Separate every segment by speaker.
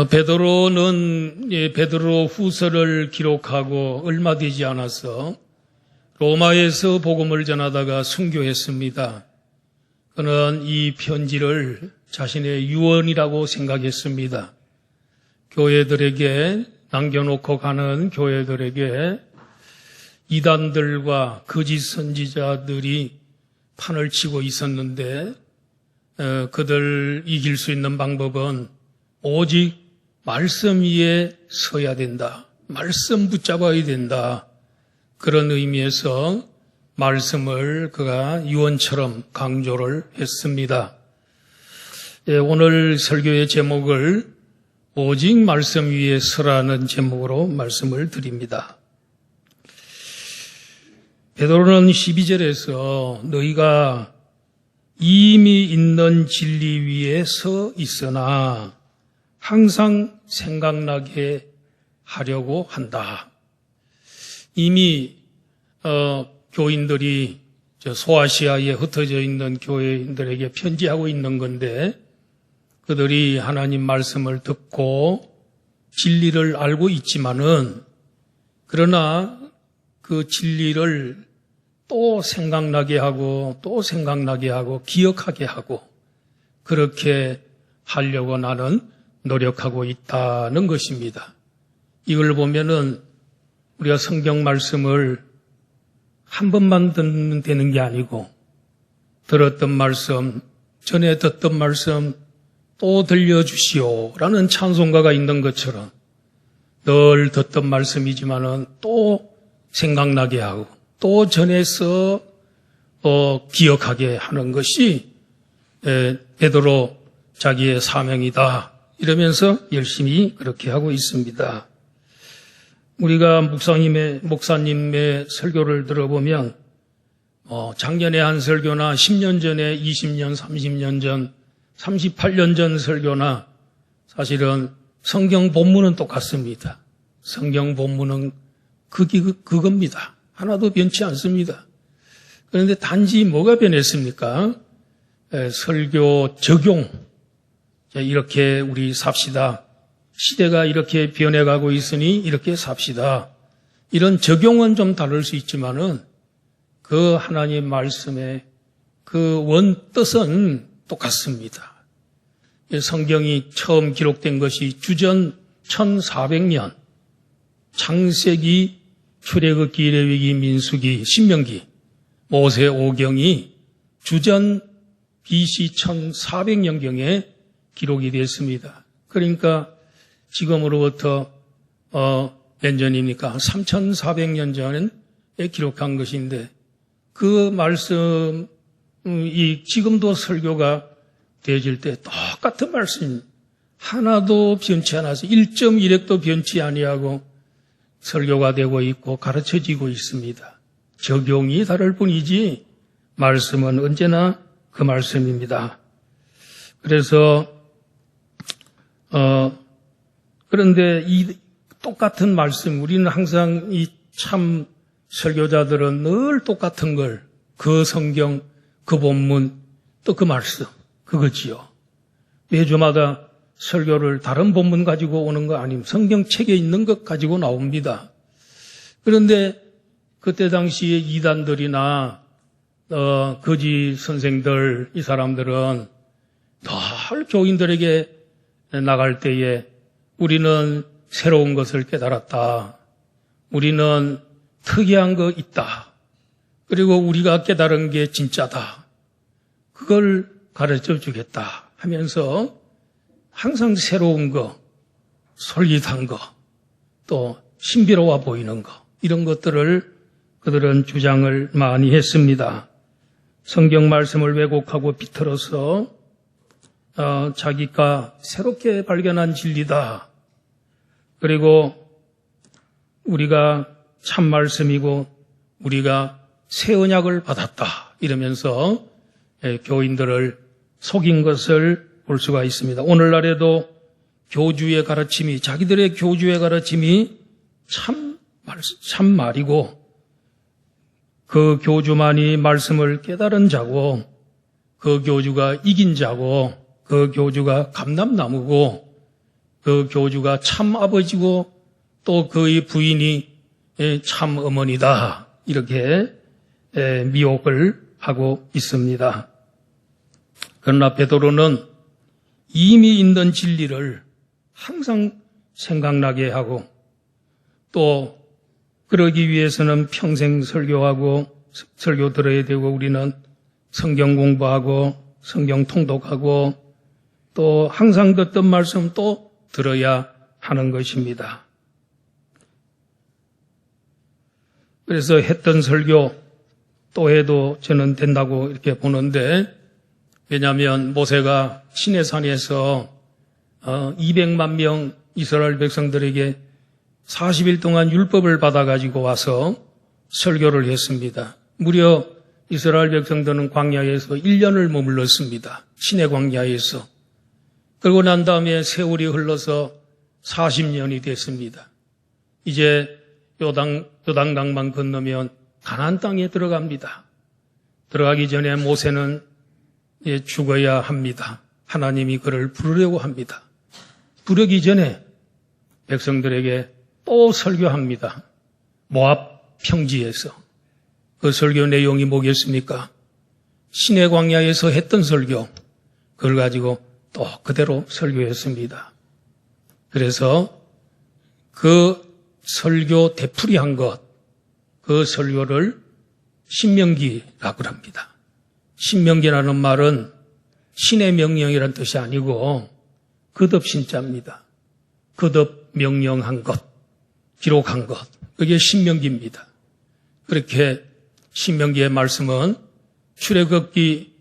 Speaker 1: 베드로는 베드로 후서를 기록하고 얼마 되지 않아서 로마에서 복음을 전하다가 순교했습니다. 그는 이 편지를 자신의 유언이라고 생각했습니다. 교회들에게 남겨놓고 가는 교회들에게 이단들과 거짓 선지자들이 판을 치고 있었는데 그들 이길 수 있는 방법은 오직 말씀 위에 서야 된다. 말씀 붙잡아야 된다. 그런 의미에서 말씀을 그가 유언처럼 강조를 했습니다. 오늘 설교의 제목을 오직 말씀 위에 서라는 제목으로 말씀을 드립니다. 베드로는 12절에서 너희가 이미 있는 진리 위에 서 있으나 항상 생각나게 하려고 한다. 이미 교인들이 소아시아에 흩어져 있는 교인들에게 편지하고 있는 건데 그들이 하나님 말씀을 듣고 진리를 알고 있지만은 그러나 그 진리를 또 생각나게 하고 또 생각나게 하고 기억하게 하고 그렇게 하려고 나는 노력하고 있다는 것입니다. 이걸 보면은 우리가 성경 말씀을 한 번만 듣는 되는 게 아니고 들었던 말씀, 전에 듣던 말씀 또 들려주시오라는 찬송가가 있는 것처럼 늘 듣던 말씀이지만은 또 생각나게 하고 또 전해서 기억하게 하는 것이 베드로 자기의 사명이다. 이러면서 열심히 그렇게 하고 있습니다. 우리가 목사님의 설교를 들어보면 작년에 한 설교나 10년 전에 20년, 30년 전, 38년 전 설교나 사실은 성경 본문은 똑같습니다. 성경 본문은 그겁니다. 하나도 변치 않습니다. 그런데 단지 뭐가 변했습니까? 설교 적용. 이렇게 우리 삽시다. 시대가 이렇게 변해가고 있으니 이렇게 삽시다. 이런 적용은 좀 다를 수 있지만은 그 하나님 말씀의 그 원뜻은 똑같습니다. 성경이 처음 기록된 것이 주전 1400년 창세기, 출애굽기, 레위기, 민수기, 신명기, 모세 오경이 주전 BC 1400년경에 기록이 됐습니다. 그러니까 지금으로부터 몇 년입니까? 3400년 전에 기록한 것인데 그 말씀이 지금도 설교가 되어질 때 똑같은 말씀 하나도 변치 않아서 1.1핵도 변치 아니하고 설교가 되고 있고 가르쳐지고 있습니다. 적용이 다를 뿐이지 말씀은 언제나 그 말씀입니다. 그래서 그런데 이 똑같은 말씀, 우리는 항상 이 참 설교자들은 늘 똑같은 걸, 그 성경, 그 본문, 또 그 말씀, 그거지요. 매주마다 설교를 다른 본문 가지고 오는 거 아니면 성경책에 있는 것 가지고 나옵니다. 그런데 그때 당시에 이단들이나 거짓 선생들, 이 사람들은 늘 교인들에게 나갈 때에 우리는 새로운 것을 깨달았다. 우리는 특이한 거 있다. 그리고 우리가 깨달은 게 진짜다. 그걸 가르쳐 주겠다 하면서 항상 새로운 거, 솔깃한 거, 또 신비로워 보이는 거, 이런 것들을 그들은 주장을 많이 했습니다. 성경 말씀을 왜곡하고 비틀어서 자기가 새롭게 발견한 진리다. 그리고 우리가 참 말씀이고 우리가 새 언약을 받았다. 이러면서 교인들을 속인 것을 볼 수가 있습니다. 오늘날에도 교주의 가르침이, 자기들의 교주의 가르침이 참 말이고 그 교주만이 말씀을 깨달은 자고 그 교주가 이긴 자고 그 교주가 감람나무고 그 교주가 참 아버지고 또 그의 부인이 참 어머니다. 이렇게 미혹을 하고 있습니다. 그러나 베드로는 이미 있는 진리를 항상 생각나게 하고 또 그러기 위해서는 평생 설교 들어야 되고 우리는 성경 공부하고 성경 통독하고 또 항상 듣던 말씀 또 들어야 하는 것입니다. 그래서 했던 설교 또 해도 저는 된다고 이렇게 보는데, 왜냐하면 모세가 시내산에서 200만 명 이스라엘 백성들에게 40일 동안 율법을 받아가지고 와서 설교를 했습니다. 무려 이스라엘 백성들은 광야에서 1년을 머물렀습니다. 시내 광야에서. 그러고 난 다음에 세월이 흘러서 40년이 됐습니다. 이제 요단강만 건너면 가나안 땅에 들어갑니다. 들어가기 전에 모세는 죽어야 합니다. 하나님이 그를 부르려고 합니다. 부르기 전에 백성들에게 또 설교합니다. 모압 평지에서. 그 설교 내용이 뭐겠습니까? 시내 광야에서 했던 설교, 그걸 가지고 또 그대로 설교했습니다. 그래서 그 설교 되풀이한 것, 그 설교를 신명기라고 합니다. 신명기라는 말은 신의 명령이라는 뜻이 아니고 거듭신자입니다. 거듭 명령한 것, 기록한 것, 그게 신명기입니다. 그렇게 신명기의 말씀은 출애굽기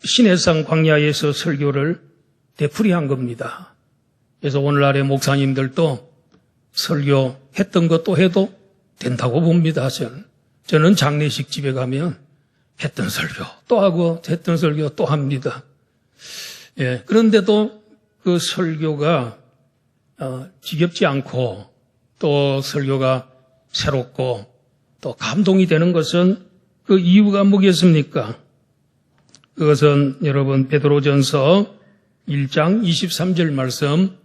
Speaker 1: 시내산 광야에서 설교를 되풀이한 겁니다. 그래서 오늘날의 목사님들도 설교했던 것도 해도 된다고 봅니다. 저는 장례식 집에 가면 했던 설교 또 하고 했던 설교 또 합니다. 그런데도 그 설교가 지겹지 않고 또 설교가 새롭고 또 감동이 되는 것은 그 이유가 뭐겠습니까? 그것은 여러분 베드로전서 1장 23절 말씀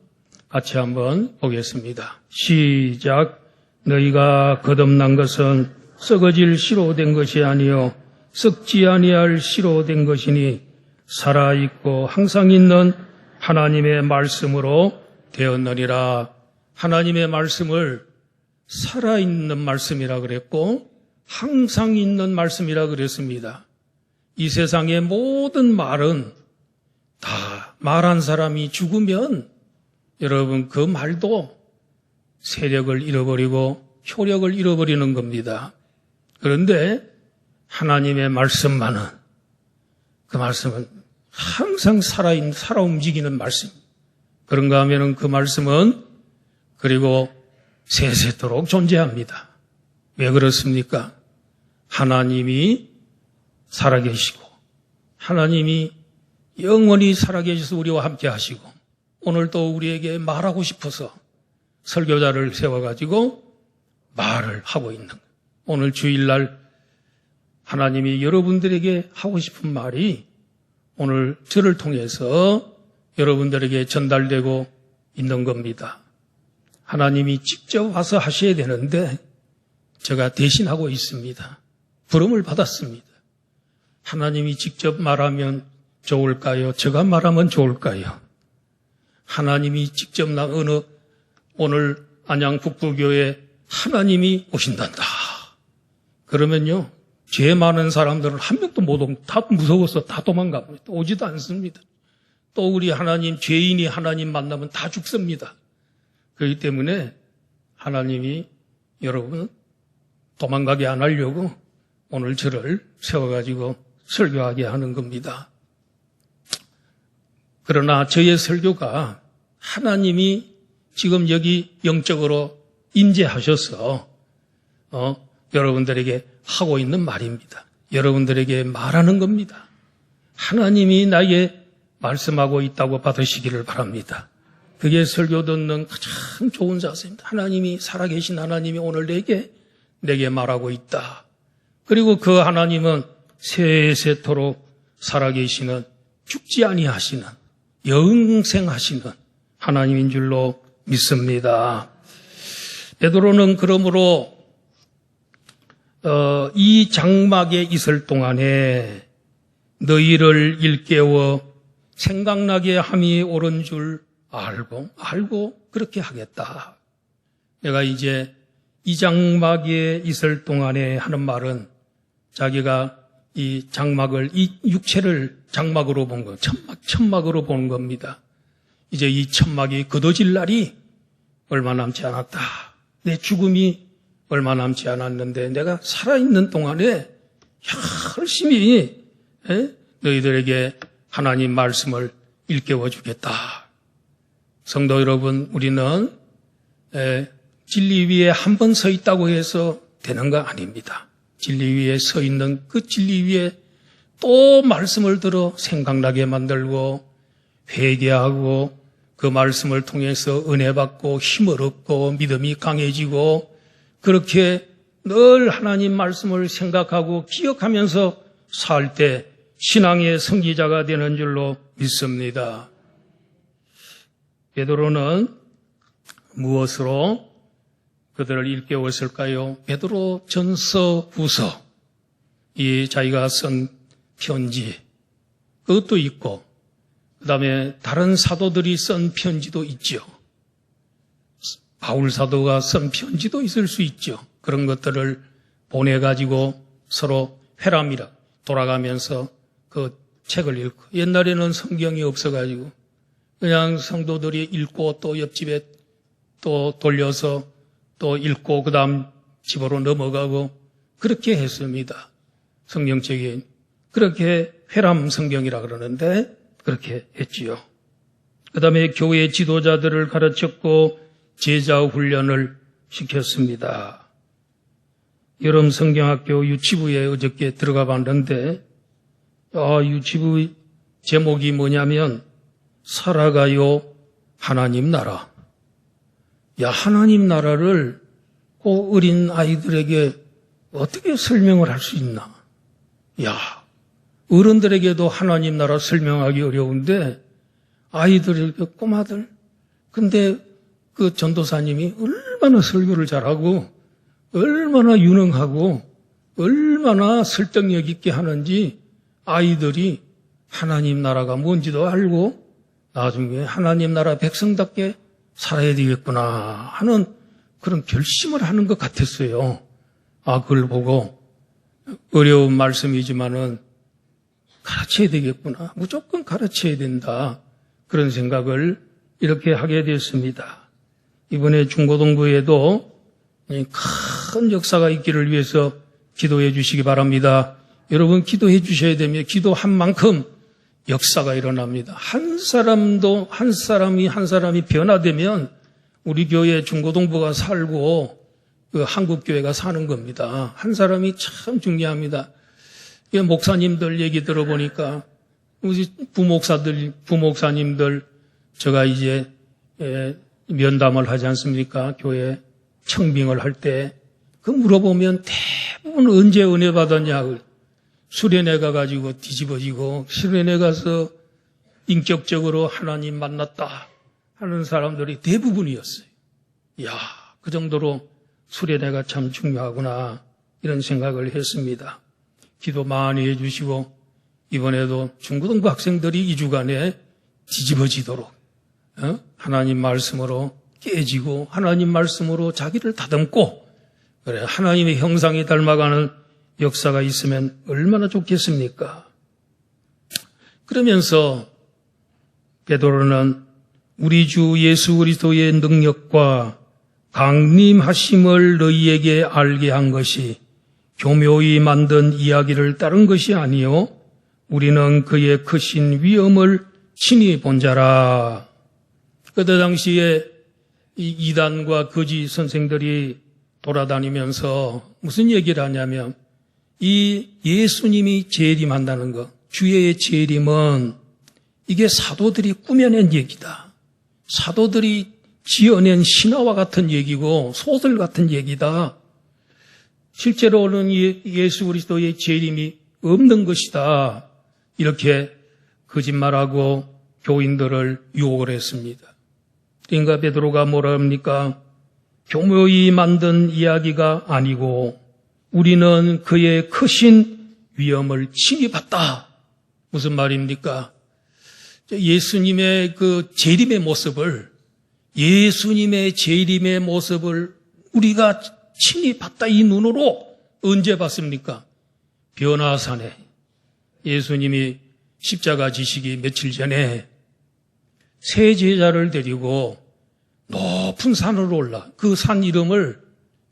Speaker 1: 같이 한번 보겠습니다. 시작. 너희가 거듭난 것은 썩어질 씨로 된 것이 아니요 썩지 아니할 씨로 된 것이니 살아있고 항상 있는 하나님의 말씀으로 되었느니라. 하나님의 말씀을 살아있는 말씀이라 그랬고 항상 있는 말씀이라 그랬습니다. 이 세상의 모든 말은 다 말한 사람이 죽으면 여러분 그 말도 세력을 잃어버리고 효력을 잃어버리는 겁니다. 그런데 하나님의 말씀만은 그 말씀은 항상 살아 움직이는 말씀. 그런가 하면은 그 말씀은 그리고 세세토록 존재합니다. 왜 그렇습니까? 하나님이 살아계시고 하나님이 영원히 살아계셔서 우리와 함께 하시고 오늘도 우리에게 말하고 싶어서 설교자를 세워가지고 말을 하고 있는 거예요. 오늘 주일날 하나님이 여러분들에게 하고 싶은 말이 오늘 저를 통해서 여러분들에게 전달되고 있는 겁니다. 하나님이 직접 와서 하셔야 되는데 제가 대신하고 있습니다. 부름을 받았습니다. 하나님이 직접 말하면 좋을까요? 제가 말하면 좋을까요? 하나님이 직접 오늘 안양 북부교회 하나님이 오신단다. 그러면요, 죄 많은 사람들은 한 명도 못 오고 다 무서워서 다 도망갑니다. 오지도 않습니다. 또 우리 하나님, 죄인이 하나님 만나면 다 죽습니다. 그렇기 때문에 하나님이 여러분 도망가게 안 하려고 오늘 저를 세워가지고 설교하게 하는 겁니다. 그러나 저의 설교가 하나님이 지금 여기 영적으로 임재하셔서 여러분들에게 하고 있는 말입니다. 여러분들에게 말하는 겁니다. 하나님이 나에게 말씀하고 있다고 받으시기를 바랍니다. 그게 설교 듣는 가장 좋은 자세입니다. 하나님이 살아계신 하나님이 오늘 내게 말하고 있다. 그리고 그 하나님은 세세토록 살아계시는 죽지 아니하시는 영생하시는 하나님인 줄로 믿습니다. 베드로는 그러므로 이 장막에 있을 동안에 너희를 일깨워 생각나게 함이 옳은 줄 알고 그렇게 하겠다. 내가 이제 이 장막에 있을 동안에 하는 말은 자기가 이 장막을, 이 육체를 장막으로 본 거, 천막으로 본 겁니다. 이제 이 천막이 걷어질 날이 얼마 남지 않았다. 내 죽음이 얼마 남지 않았는데 내가 살아있는 동안에 열심히 너희들에게 하나님 말씀을 일깨워 주겠다. 성도 여러분, 우리는 진리 위에 한 번 서 있다고 해서 되는 거 아닙니다. 진리 위에 서 있는 그 진리 위에 또 말씀을 들어 생각나게 만들고 회개하고 그 말씀을 통해서 은혜 받고 힘을 얻고 믿음이 강해지고 그렇게 늘 하나님 말씀을 생각하고 기억하면서 살 때 신앙의 성기자가 되는 줄로 믿습니다. 베드로는 무엇으로 그들을 일깨웠을까요? 베드로 전서 후서, 이 자기가 쓴 편지, 그것도 있고, 그 다음에 다른 사도들이 쓴 편지도 있죠. 바울 사도가 쓴 편지도 있을 수 있죠. 그런 것들을 보내가지고 서로 회람이라 돌아가면서 그 책을 읽고, 옛날에는 성경이 없어가지고 그냥 성도들이 읽고 또 옆집에 또 돌려서 또 읽고 그 다음 집으로 넘어가고 그렇게 했습니다. 성경책이 그렇게 회람 성경이라 그러는데 그렇게 했지요. 그 다음에 교회 지도자들을 가르쳤고 제자 훈련을 시켰습니다. 여름 성경학교 유치부에 어저께 들어가 봤는데 유치부 제목이 뭐냐면 살아가요 하나님 나라. 야, 하나님 나라를 그 어린 아이들에게 어떻게 설명을 할 수 있나? 야, 어른들에게도 하나님 나라 설명하기 어려운데 아이들에게 꼬마들. 근데 그 전도사님이 얼마나 설교를 잘하고 얼마나 유능하고 얼마나 설득력 있게 하는지 아이들이 하나님 나라가 뭔지도 알고 나중에 하나님 나라 백성답게 살아야 되겠구나 하는 그런 결심을 하는 것 같았어요. 그걸 보고 어려운 말씀이지만은 가르쳐야 되겠구나. 무조건 가르쳐야 된다. 그런 생각을 이렇게 하게 됐습니다. 이번에 중고등부에도 큰 역사가 있기를 위해서 기도해 주시기 바랍니다. 여러분 기도해 주셔야 되면 기도한 만큼 역사가 일어납니다. 한 사람이 변화되면 우리 교회 중고등부가 살고 그 한국교회가 사는 겁니다. 한 사람이 참 중요합니다. 목사님들 얘기 들어보니까 우리 부목사님들 제가 이제 면담을 하지 않습니까? 교회 청빙을 할 때 그 물어보면 대부분 언제 은혜 받았냐? 수련회 가가지고 뒤집어지고 수련회 가서 인격적으로 하나님 만났다 하는 사람들이 대부분이었어요. 이야, 그 정도로 수련회가 참 중요하구나 이런 생각을 했습니다. 기도 많이 해주시고 이번에도 중고등부 학생들이 2주간에 뒤집어지도록 하나님 말씀으로 깨지고 하나님 말씀으로 자기를 다듬고 그래 하나님의 형상에 닮아가는 역사가 있으면 얼마나 좋겠습니까? 그러면서 베드로는 우리 주 예수 그리스도의 능력과 강림하심을 너희에게 알게 한 것이 교묘히 만든 이야기를 따른 것이 아니요 우리는 그의 크신 위엄을 친히 본 자라. 그때 당시에 이 이단과 거짓 선생들이 돌아다니면서 무슨 얘기를 하냐면 이 예수님이 재림한다는 것, 주의 재림은 이게 사도들이 꾸며낸 얘기다. 사도들이 지어낸 신화와 같은 얘기고 소설 같은 얘기다. 실제로는 예수 그리스도의 재림이 없는 것이다. 이렇게 거짓말하고 교인들을 유혹을 했습니다. 그러니까 베드로가 뭐라 합니까? 교묘히 만든 이야기가 아니고 우리는 그의 크신 위엄을 침입했다. 무슨 말입니까? 예수님의 그 재림의 모습을, 예수님의 재림의 모습을 우리가 친히 봤다. 이 눈으로 언제 봤습니까? 변화산에 예수님이 십자가 지시기 며칠 전에 세 제자를 데리고 높은 산으로 올라, 그 산 이름을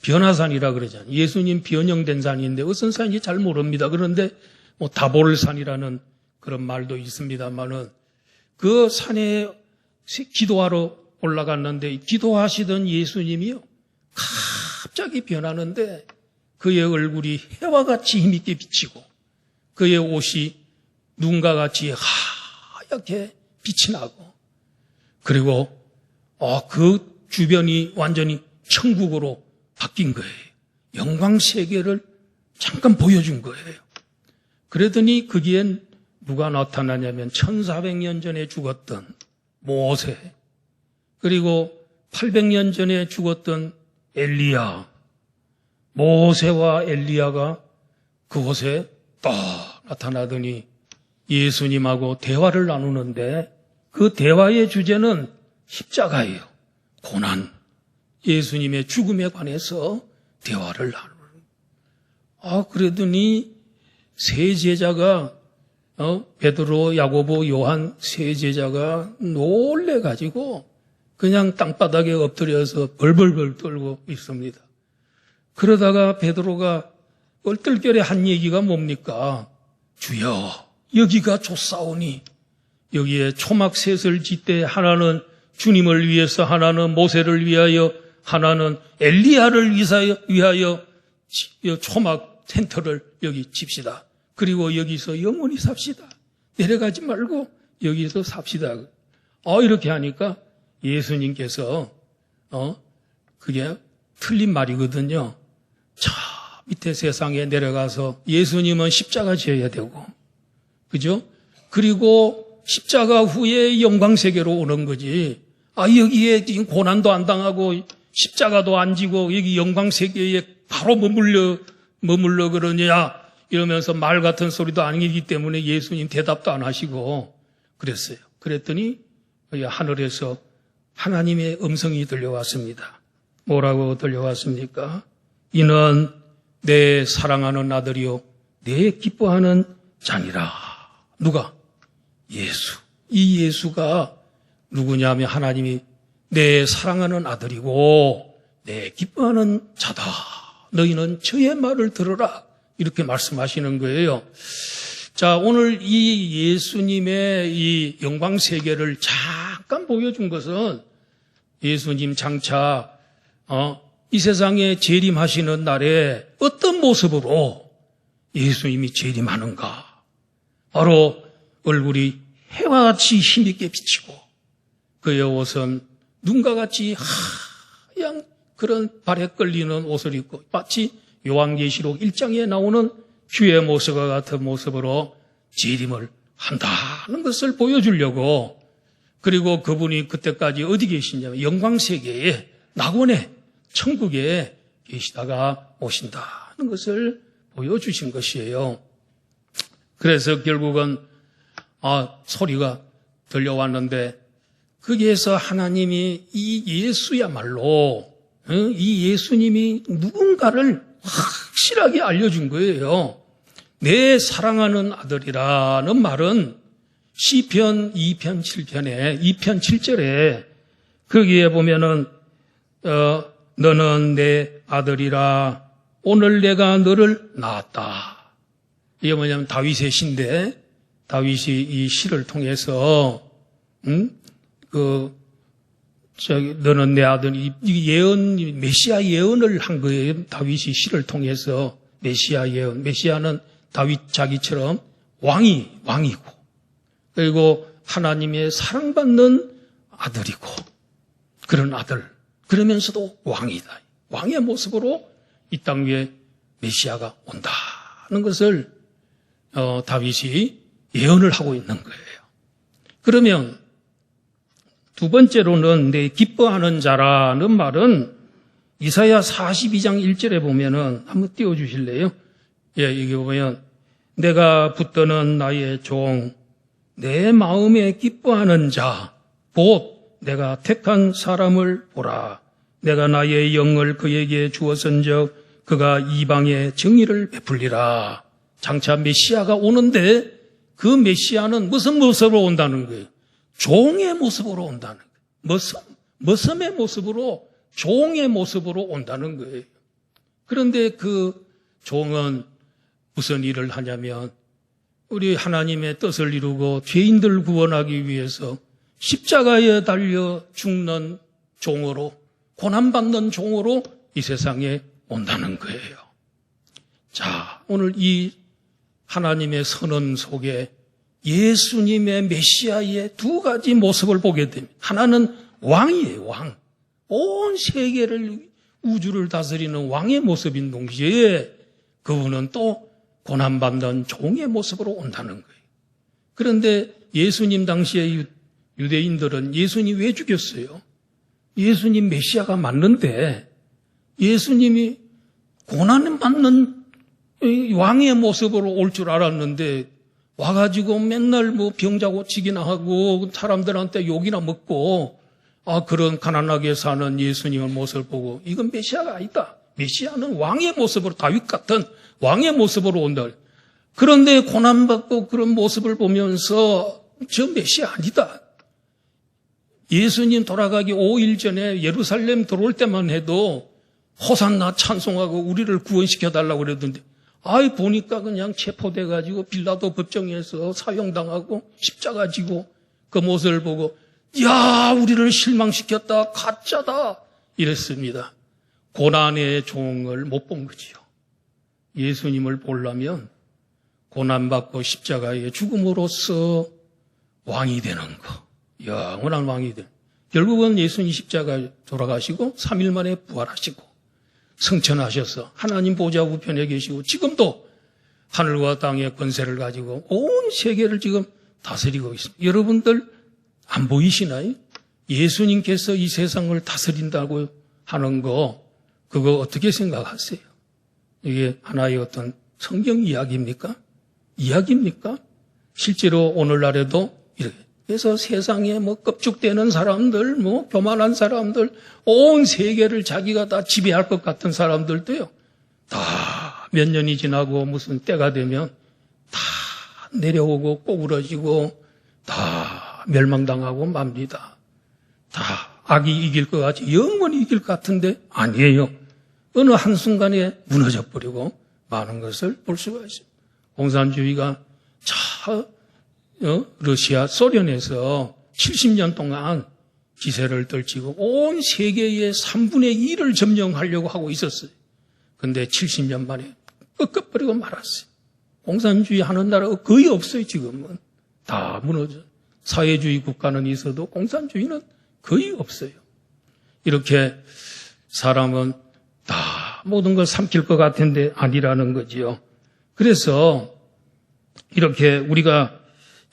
Speaker 1: 변화산이라 그러잖아요. 예수님 변형된 산인데 어떤 산인지 잘 모릅니다. 그런데 뭐 다볼산이라는 그런 말도 있습니다만은 그 산에 기도하러 올라갔는데 기도하시던 예수님이요 갑자기 변하는데 그의 얼굴이 해와 같이 힘있게 비치고 그의 옷이 눈과 같이 하얗게 빛이 나고 그리고 그 주변이 완전히 천국으로 바뀐 거예요. 영광 세계를 잠깐 보여준 거예요. 그러더니 거기엔 누가 나타나냐면 1400년 전에 죽었던 모세, 그리고 800년 전에 죽었던 엘리야, 모세와 엘리야가 그곳에 딱 나타나더니 예수님하고 대화를 나누는데 그 대화의 주제는 십자가예요. 고난, 예수님의 죽음에 관해서 대화를 나누는. 그러더니 세 제자가 베드로, 야고보, 요한 세 제자가 놀래가지고 그냥 땅바닥에 엎드려서 벌벌벌 떨고 있습니다. 그러다가 베드로가 얼떨결에 한 얘기가 뭡니까? 주여, 여기가 좋사오니 여기에 초막셋을 짓되 하나는 주님을 위해서, 하나는 모세를 위하여, 하나는 엘리야를 위하여 초막 텐트를 여기 칩시다. 그리고 여기서 영원히 삽시다. 내려가지 말고 여기서 삽시다. 이렇게 하니까 예수님께서 그게 틀린 말이거든요. 저 밑에 세상에 내려가서 예수님은 십자가 지어야 되고, 그죠? 그리고 십자가 후에 영광 세계로 오는 거지. 여기에 지금 고난도 안 당하고 십자가도 안 지고 여기 영광 세계에 바로 머물러 그러냐 이러면서 말 같은 소리도 아니기 때문에 예수님 대답도 안 하시고 그랬어요. 그랬더니 하늘에서 하나님의 음성이 들려왔습니다. 뭐라고 들려왔습니까? 이는 내 사랑하는 아들이요 내 기뻐하는 자니라. 누가? 예수. 이 예수가 누구냐면 하나님이 내 사랑하는 아들이고 내 기뻐하는 자다. 너희는 저의 말을 들으라. 이렇게 말씀하시는 거예요. 자, 오늘 이 예수님의 이 영광 세계를 잠깐 보여준 것은 예수님 장차 이 세상에 재림하시는 날에 어떤 모습으로 예수님이 재림하는가. 바로 얼굴이 해와 같이 힘있게 비치고 그의 옷은 눈과 같이 하얀 그런 발에 끌리는 옷을 입고 마치 요한계시록 1장에 나오는 주의 모습과 같은 모습으로 재림을 한다는 것을 보여주려고, 그리고 그분이 그때까지 어디 계시냐면 영광세계에 낙원에 천국에 계시다가 오신다는 것을 보여주신 것이에요. 그래서 결국은 소리가 들려왔는데 거기에서 하나님이 이 예수야말로 이 예수님이 누군가를 확실하게 알려준 거예요. 내 사랑하는 아들이라는 말은 시편 2편 7편에 2편 7절에 거기에 보면은 너는 내 아들이라 오늘 내가 너를 낳았다. 이게 뭐냐면 다윗의 시인데 다윗이 이 시를 통해서 너는 내 아들, 이 예언, 메시아 예언을 한 거예요. 다윗이 시를 통해서 메시아 예언. 메시아는 다윗 자기처럼 왕이고, 그리고 하나님의 사랑받는 아들이고, 그런 아들. 그러면서도 왕이다. 왕의 모습으로 이 땅 위에 메시아가 온다는 것을 다윗이 예언을 하고 있는 거예요. 그러면 두 번째로는 내 기뻐하는 자라는 말은 이사야 42장 1절에 보면은 한번 띄워주실래요? 예, 여기 보면 내가 붙드는 나의 종, 내 마음에 기뻐하는 자, 곧 내가 택한 사람을 보라. 내가 나의 영을 그에게 주었은즉 그가 이방의 정의를 베풀리라. 장차 메시아가 오는데 그 메시아는 무슨 모습으로 온다는 거예요? 종의 모습으로 온다는 거예요. 머슴의 모습으로, 종의 모습으로 온다는 거예요. 그런데 그 종은 무슨 일을 하냐면 우리 하나님의 뜻을 이루고 죄인들 구원하기 위해서 십자가에 달려 죽는 종으로, 고난받는 종으로 이 세상에 온다는 거예요. 자, 오늘 이 하나님의 선언 속에 예수님의 메시아의 두 가지 모습을 보게 됩니다. 하나는 왕이에요, 왕. 온 세계를, 우주를 다스리는 왕의 모습인 동시에 그분은 또 고난받는 종의 모습으로 온다는 거예요. 그런데 예수님 당시에 유대인들은 예수님 왜 죽였어요? 예수님 메시아가 맞는데 예수님이 고난받는 왕의 모습으로 올 줄 알았는데 와가지고 맨날 뭐 병자 고치기나 하고 사람들한테 욕이나 먹고 그런 가난하게 사는 예수님의 모습을 보고 이건 메시아가 아니다. 메시아는 왕의 모습으로, 다윗 같은 왕의 모습으로 온다. 그런데 고난받고 그런 모습을 보면서 저 메시아 아니다. 예수님 돌아가기 5일 전에 예루살렘 들어올 때만 해도 호산나 찬송하고 우리를 구원시켜달라고 그러던데 보니까 그냥 체포돼가지고 빌라도 법정에서 사형당하고 십자가 지고 그 모습을 보고 야, 우리를 실망시켰다, 가짜다 이랬습니다. 고난의 종을 못 본 거지요. 예수님을 보려면 고난받고 십자가의 죽음으로써 왕이 되는 거, 영원한 왕이 되는. 결국은 예수님 십자가에 돌아가시고 3일 만에 부활하시고 승천하셔서 하나님 보좌 우편에 계시고 지금도 하늘과 땅의 권세를 가지고 온 세계를 지금 다스리고 있습니다. 여러분들 안 보이시나요? 예수님께서 이 세상을 다스린다고 하는 거 그거 어떻게 생각하세요? 이게 하나의 어떤 성경 이야기입니까? 이야기입니까? 실제로 오늘날에도 이렇게 그래서 세상에 뭐 껍죽대는 사람들, 뭐 교만한 사람들, 온 세계를 자기가 다 지배할 것 같은 사람들도요. 다 몇 년이 지나고 무슨 때가 되면 다 내려오고 꼬부러지고 다 멸망당하고 맙니다. 다 악이 이길 것 같이 영원히 이길 것 같은데 아니에요. 어느 한순간에 무너져버리고 많은 것을 볼 수가 있습니다. 공산주의가 러시아, 소련에서 70년 동안 기세를 떨치고 온 세계의 3분의 1을 점령하려고 하고 있었어요. 그런데 70년 만에 꺾어버리고 말았어요. 공산주의 하는 나라가 거의 없어요, 지금은. 다 무너져. 사회주의 국가는 있어도 공산주의는 거의 없어요. 이렇게 사람은 다 모든 걸 삼킬 것 같은데 아니라는 거지요. 그래서 이렇게 우리가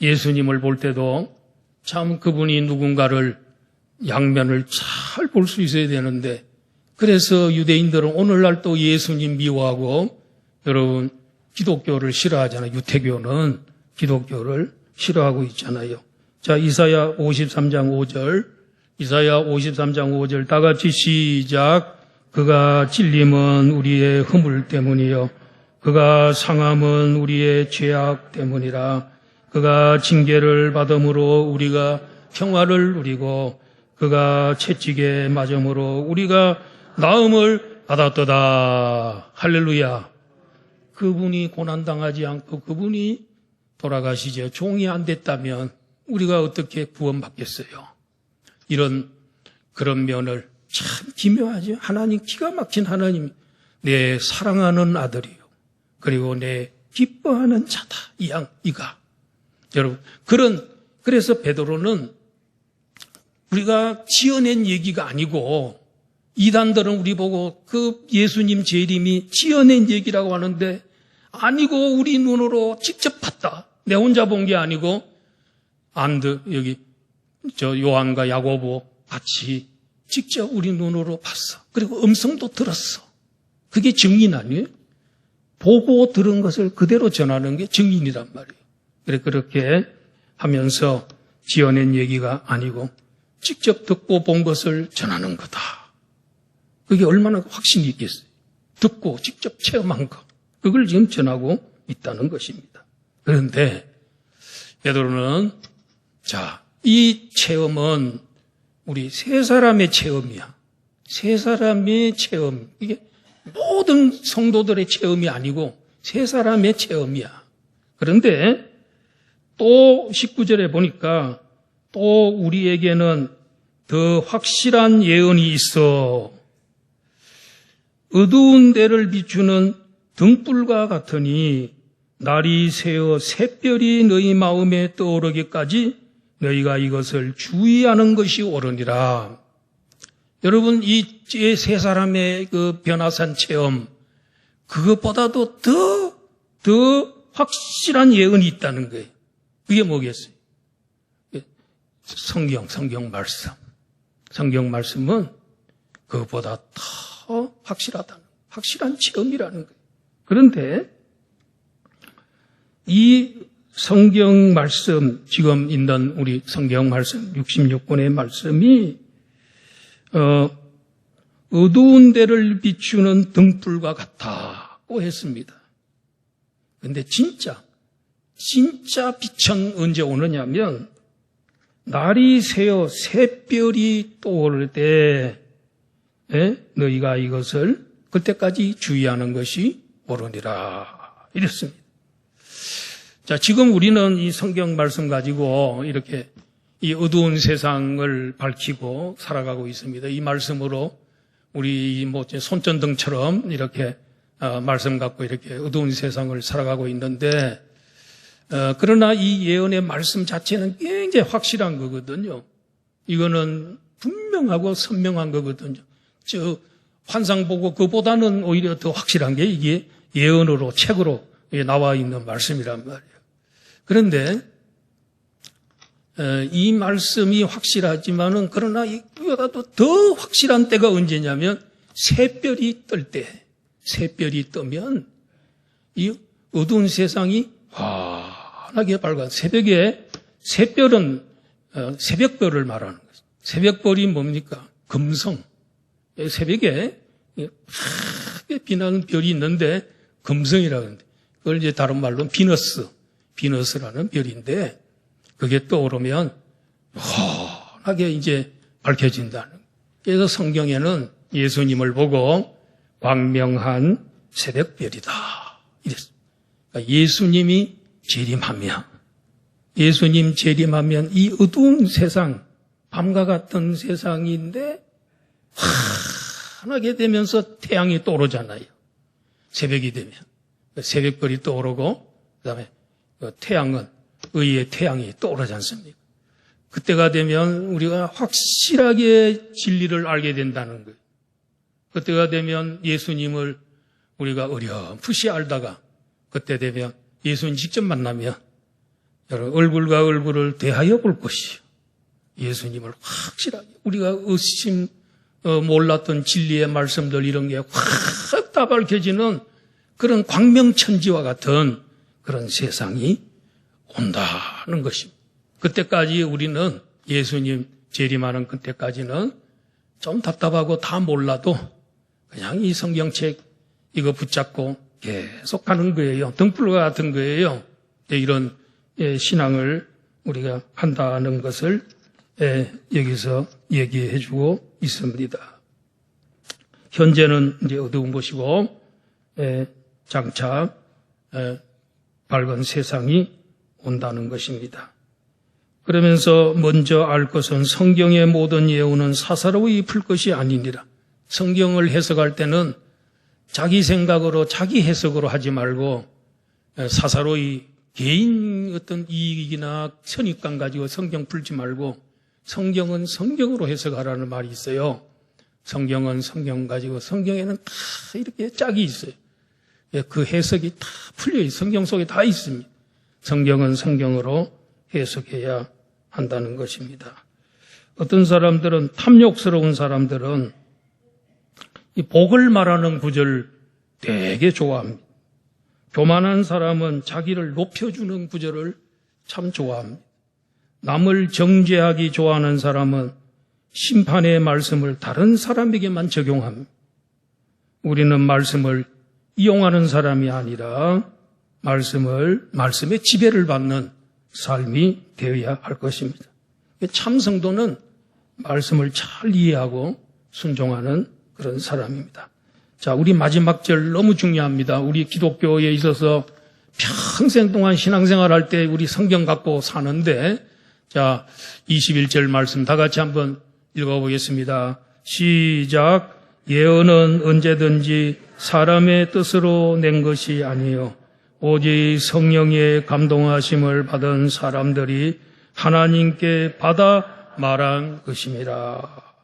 Speaker 1: 예수님을 볼 때도 참 그분이 누군가를 양면을 잘 볼 수 있어야 되는데 그래서 유대인들은 오늘날 또 예수님 미워하고 여러분 기독교를 싫어하잖아요. 유태교는 기독교를 싫어하고 있잖아요. 자, 이사야 53장 5절 이사야 53장 5절 다 같이 시작. 그가 찔림은 우리의 허물 때문이요 그가 상함은 우리의 죄악 때문이라. 그가 징계를 받음으로 우리가 평화를 누리고 그가 채찍에 맞음으로 우리가 나음을 받았도다. 할렐루야. 그분이 고난당하지 않고 그분이 돌아가시죠. 종이 안 됐다면 우리가 어떻게 구원받겠어요? 그런 면을 참 기묘하죠. 하나님, 기가 막힌 하나님, 내 사랑하는 아들이요. 그리고 내 기뻐하는 자다. 이가. 여러분, 그래서 베드로는 우리가 지어낸 얘기가 아니고 이단들은 우리 보고 그 예수님 재림이 지어낸 얘기라고 하는데 아니고 우리 눈으로 직접 봤다. 내 혼자 본 게 아니고 여기 요한과 야고보 같이 직접 우리 눈으로 봤어. 그리고 음성도 들었어. 그게 증인 아니에요? 보고 들은 것을 그대로 전하는 게 증인이란 말이에요. 그래 그렇게 하면서 지어낸 얘기가 아니고 직접 듣고 본 것을 전하는 거다. 그게 얼마나 확신이 있겠어요. 듣고 직접 체험한 것. 그걸 지금 전하고 있다는 것입니다. 그런데 베드로는 이 체험은 우리 세 사람의 체험이야. 세 사람의 체험. 이게 모든 성도들의 체험이 아니고 세 사람의 체험이야. 그런데 또 19절에 보니까 또 우리에게는 더 확실한 예언이 있어. 어두운 데를 비추는 등불과 같으니 날이 새어 샛별이 너희 마음에 떠오르기까지 너희가 이것을 주의하는 것이 옳으니라. 여러분, 이 세 사람의 그 변화산 체험, 그것보다도 더 확실한 예언이 있다는 거예요. 그게 뭐겠어요? 성경 말씀. 성경 말씀은 그것보다 더 확실한 체험이라는 거예요. 그런데 이 성경 말씀, 지금 있는 우리 성경 말씀, 66권의 말씀이, 어두운 데를 비추는 등불과 같다고 했습니다. 근데 진짜 빛은 언제 오느냐면, 날이 새어 샛별이 떠오를 때, 너희가 이것을 그때까지 주의하는 것이 옳으니라. 이랬습니다. 자, 지금 우리는 이 성경 말씀 가지고 이렇게 이 어두운 세상을 밝히고 살아가고 있습니다. 이 말씀으로 우리 손전등처럼 이렇게 말씀 갖고 이렇게 어두운 세상을 살아가고 있는데, 그러나 이 예언의 말씀 자체는 굉장히 확실한 거거든요. 이거는 분명하고 선명한 거거든요. 환상 보고 그보다는 오히려 더 확실한 게 이게 예언으로, 책으로 나와 있는 말씀이란 말이에요. 그런데 이 말씀이 확실하지만은 그러나 이보다도 더 확실한 때가 언제냐면 샛별이 뜰 때, 샛별이 뜨면 이 어두운 세상이 환하게 밝아. 새벽에 샛별은 새벽별을 말하는 거예요. 새벽별이 뭡니까? 금성. 새벽에 크게 빛나는 별이 있는데 금성이라고 하는데 그걸 이제 다른 말로 비너스라는 별인데 그게 떠오르면 환하게 이제 밝혀진다는. 그래서 성경에는 예수님을 보고 광명한 새벽별이다 이랬습니다. 그러니까 예수님이 재림하면 이 어두운 세상, 밤과 같은 세상인데 환하게 되면서 태양이 떠오르잖아요. 새벽이 되면 새벽별이 떠오르고 그다음에 태양은 의의 태양이 떠오르지 않습니까? 그때가 되면 우리가 확실하게 진리를 알게 된다는 거예요. 그때가 되면 예수님을 우리가 어렴풋이 알다가 그때 되면 예수님 직접 만나면 여러분 얼굴과 얼굴을 대하여 볼 것이요. 예수님을 확실하게 우리가 몰랐던 진리의 말씀들 이런 게 확 다 밝혀지는 그런 광명천지와 같은 그런 세상이 온다는 것입니다. 그때까지 우리는 예수님 재림하는 그때까지는 좀 답답하고 다 몰라도 그냥 이 성경책 이거 붙잡고 계속 가는 거예요. 등불과 같은 거예요. 이런 신앙을 우리가 한다는 것을 여기서 얘기해 주고 있습니다. 현재는 이제 어두운 곳이고 장차 밝은 세상이 온다는 것입니다. 그러면서 먼저 알 것은 성경의 모든 예언은 사사로이 풀 것이 아니니라. 성경을 해석할 때는 자기 생각으로 자기 해석으로 하지 말고 사사로이 개인 어떤 이익이나 선입관 가지고 성경 풀지 말고 성경은 성경으로 해석하라는 말이 있어요. 성경은 성경 가지고 성경에는 다 이렇게 짝이 있어요. 그 해석이 다 풀려요. 성경 속에 다 있습니다. 성경은 성경으로 해석해야 한다는 것입니다. 어떤 사람들은, 탐욕스러운 사람들은 이 복을 말하는 구절 되게 좋아합니다. 교만한 사람은 자기를 높여주는 구절을 참 좋아합니다. 남을 정죄하기 좋아하는 사람은 심판의 말씀을 다른 사람에게만 적용합니다. 우리는 말씀을 이용하는 사람이 아니라 말씀의 지배를 받는 삶이 되어야 할 것입니다. 참 성도는 말씀을 잘 이해하고 순종하는 그런 사람입니다. 자, 우리 마지막 절 너무 중요합니다. 우리 기독교에 있어서 평생 동안 신앙생활 할 때 우리 성경 갖고 사는데, 자, 21절 말씀 다 같이 한번 읽어보겠습니다. 시작. 예언은 언제든지 사람의 뜻으로 낸 것이 아니요 오직 성령의 감동하심을 받은 사람들이 하나님께 받아 말한 것입니다.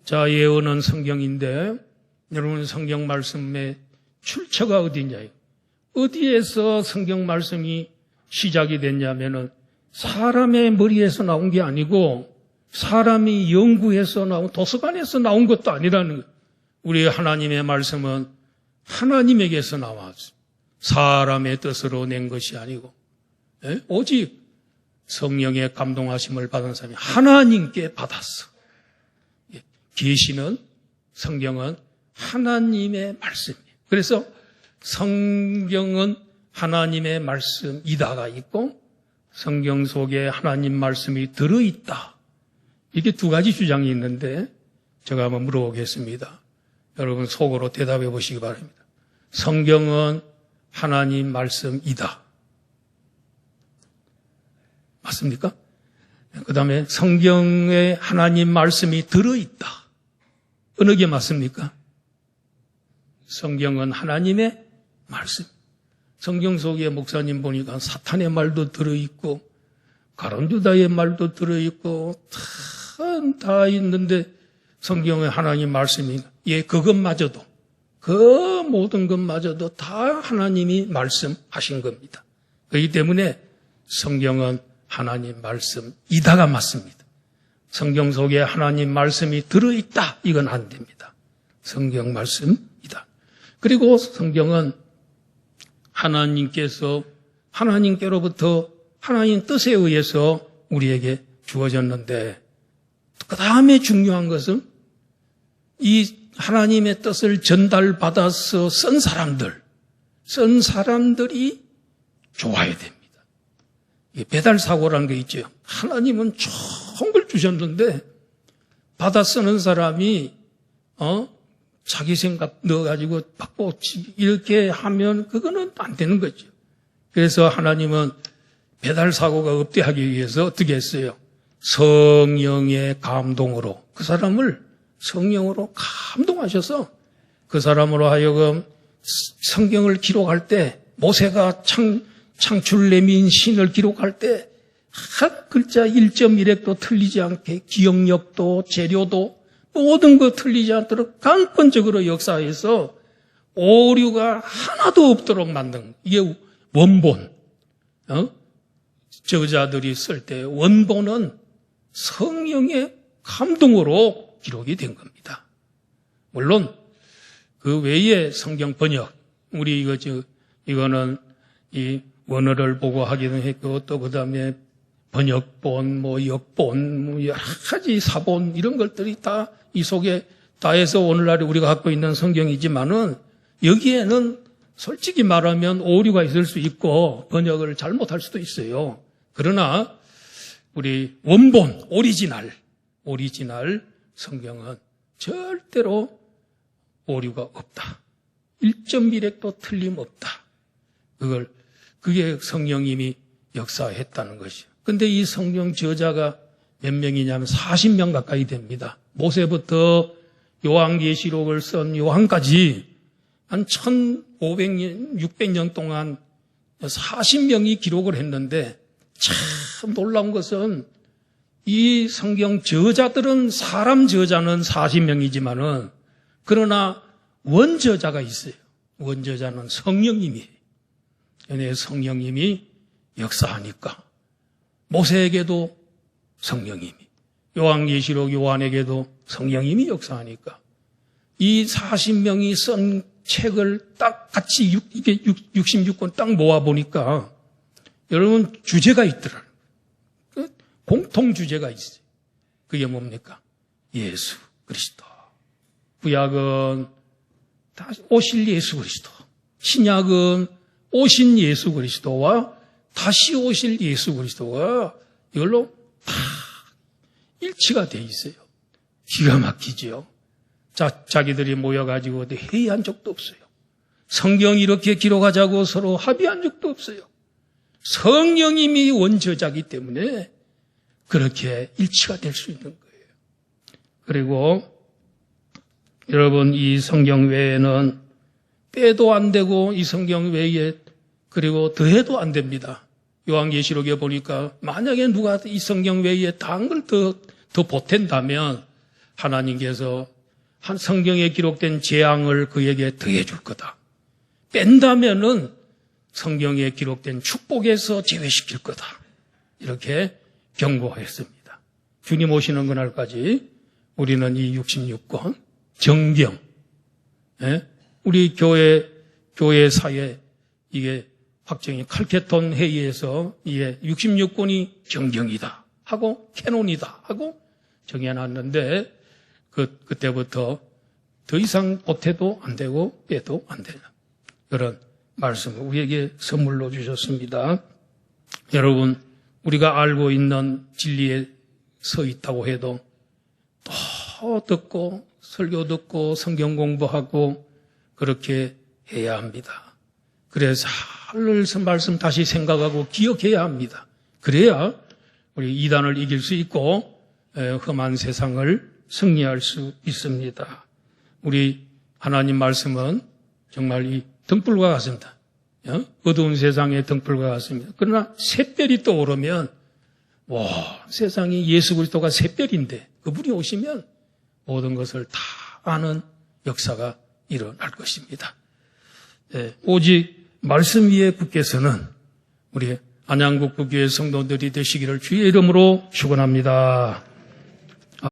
Speaker 1: 자, 예언은 성경인데 여러분 성경 말씀의 출처가 어디냐요? 어디에서 성경 말씀이 시작이 됐냐면은 사람의 머리에서 나온 게 아니고 사람이 연구해서 나온, 도서관에서 나온 것도 아니라는 거예요. 우리 하나님의 말씀은 하나님에게서 나왔어요. 사람의 뜻으로 낸 것이 아니고, 오직 성령의 감동하심을 받은 사람이 하나님께 받았어. 계시는 성경은 하나님의 말씀이에요. 그래서 성경은 하나님의 말씀이다가 있고 성경 속에 하나님 말씀이 들어있다. 이렇게 두 가지 주장이 있는데 제가 한번 물어보겠습니다. 여러분 속으로 대답해 보시기 바랍니다. 성경은 하나님 말씀이다. 맞습니까? 그 다음에 성경에 하나님 말씀이 들어있다. 어느 게 맞습니까? 성경은 하나님의 말씀. 성경 속에 목사님 보니까 사탄의 말도 들어있고 가론유다의 말도 들어있고 다 있는데 성경에 하나님 말씀이, 그것마저도, 그 모든 것마저도 다 하나님이 말씀하신 겁니다. 그렇기 때문에 성경은 하나님 말씀이다가 맞습니다. 성경 속에 하나님 말씀이 들어있다, 이건 안 됩니다. 성경 말씀이다. 그리고 성경은 하나님께로부터 하나님 뜻에 의해서 우리에게 주어졌는데, 그 다음에 중요한 것은 이 하나님의 뜻을 전달받아서 쓴 사람들이 좋아야 됩니다. 배달 사고라는 게 있죠. 하나님은 좋은 걸 주셨는데 받아 쓰는 사람이 자기 생각 넣어가지고 받고 이렇게 하면 그거는 안 되는 거죠. 그래서 하나님은 배달 사고가 없게 하기 위해서 어떻게 했어요? 성령의 감동으로 그 사람을 성령으로 감동하셔서 그 사람으로 하여금 성경을 기록할 때 모세가 창출내민 신을 기록할 때 한 글자 1.1획도 틀리지 않게 기억력도 재료도 모든 거 틀리지 않도록 강권적으로 역사해서 오류가 하나도 없도록 만든, 이게 원본. 저자들이 쓸 때 원본은 성령의 감동으로 기록이 된 겁니다. 물론 그 외에 성경 번역, 우리 이거는 이 원어를 보고 하기도 했고, 또 그 다음에 번역본, 역본, 여러 가지 사본, 이런 것들이 다 이 속에 다 해서 오늘날에 우리가 갖고 있는 성경이지만은 여기에는 솔직히 말하면 오류가 있을 수 있고 번역을 잘못할 수도 있어요. 그러나 우리 원본, 오리지널 성경은 절대로 오류가 없다. 1.1획도 틀림없다. 그게 성령님이 역사했다는 것이죠. 근데 이 성경 저자가 몇 명이냐면 40명 가까이 됩니다. 모세부터 요한계시록을 쓴 요한까지 한 1500년, 600년 동안 40명이 기록을 했는데 참 놀라운 것은 이 성경 저자들은 사람 저자는 40명이지만은 그러나 원저자가 있어요. 원저자는 성령님이에요. 성령님이 역사하니까 모세에게도 성령님이, 요한계시록 요한에게도 성령님이 역사하니까 이 40명이 쓴 책을 딱 같이 이게 66권 딱 모아보니까 여러분 주제가 있더라. 공통 주제가 있어요. 그게 뭡니까? 예수 그리스도. 구약은 다 오실 예수 그리스도. 신약은 오신 예수 그리스도와 다시 오실 예수 그리스도가 이걸로 다 일치가 돼 있어요. 기가 막히지요. 자기들이 모여가지고 회의한 적도 없어요. 성경 이렇게 기록하자고 서로 합의한 적도 없어요. 성령님이 원저자기 때문에 그렇게 일치가 될 수 있는 거예요. 그리고 여러분 이 성경 외에는 빼도 안 되고 이 성경 외에 그리고 더해도 안 됩니다. 요한계시록에 보니까 만약에 누가 이 성경 외에 다른 걸 더 보탠다면 하나님께서 한 성경에 기록된 재앙을 그에게 더해 줄 거다. 뺀다면은 성경에 기록된 축복에서 제외시킬 거다. 이렇게 경고했습니다. 주님 오시는 그날까지 우리는 이 66권 정경, 우리 교회사에 이게 확정이 칼케톤 회의에서 이게 66권이 정경이다 하고 캐논이다 하고 정해놨는데 그때부터 더 이상 보태도 안 되고 빼도 안 되는 그런 말씀을 우리에게 선물로 주셨습니다. 여러분 우리가 알고 있는 진리에 서 있다고 해도 또 듣고 설교 듣고 성경 공부하고 그렇게 해야 합니다. 그래서 하늘 말씀 다시 생각하고 기억해야 합니다. 그래야 우리 이단을 이길 수 있고 험한 세상을 승리할 수 있습니다. 우리 하나님 말씀은 정말 이 등불과 같습니다. 어두운 세상의 등불과 같습니다. 그러나 샛별이 떠오르면 세상이 예수 그리스도가 샛별인데 그분이 오시면 모든 것을 다 아는 역사가 일어날 것입니다. 오직 말씀 위에 굳게서는 우리 안양국부교회 성도들이 되시기를 주의 이름으로 축원합니다.